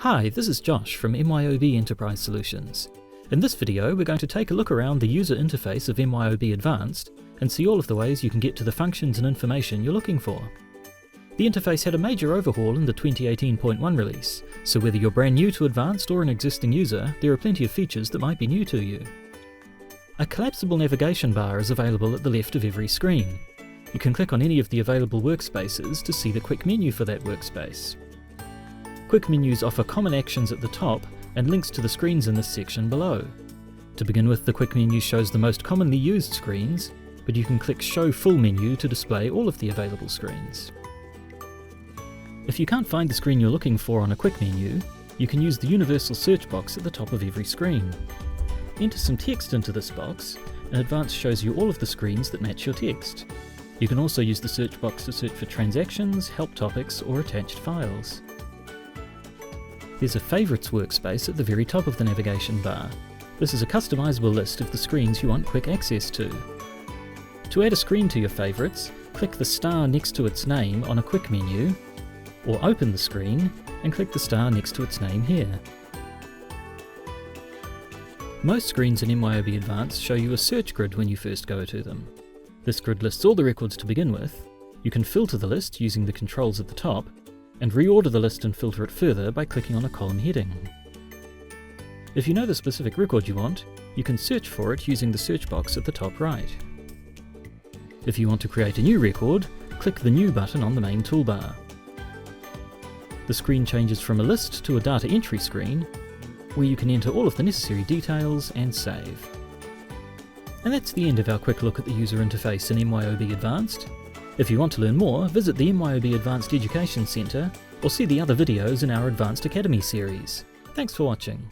Hi, this is Josh from MYOB Enterprise Solutions. In this video, we're going to take a look around the user interface of MYOB Advanced and see all of the ways you can get to the functions and information you're looking for. The interface had a major overhaul in the 2018.1 release, so whether you're brand new to Advanced or an existing user, there are plenty of features that might be new to you. A collapsible navigation bar is available at the left of every screen. You can click on any of the available workspaces to see the quick menu for that workspace. Quick menus offer common actions at the top and links to the screens in this section below. To begin with, the quick menu shows the most commonly used screens, but you can click Show Full Menu to display all of the available screens. If you can't find the screen you're looking for on a quick menu, you can use the universal search box at the top of every screen. Enter some text into this box, and Advanced shows you all of the screens that match your text. You can also use the search box to search for transactions, help topics, or attached files. There's a Favorites workspace at the very top of the navigation bar. This is a customizable list of the screens you want quick access to. To add a screen to your favorites, click the star next to its name on a quick menu, or open the screen and click the star next to its name here. Most screens in MYOB Advanced show you a search grid when you first go to them. This grid lists all the records to begin with. You can filter the list using the controls at the top, and reorder the list and filter it further by clicking on a column heading. If you know the specific record you want, you can search for it using the search box at the top right. If you want to create a new record, click the New button on the main toolbar. The screen changes from a list to a data entry screen, where you can enter all of the necessary details and save. And that's the end of our quick look at the user interface in MYOB Advanced. If you want to learn more, visit the MYOB Advanced Education Centre or see the other videos in our Advanced Academy series. Thanks for watching.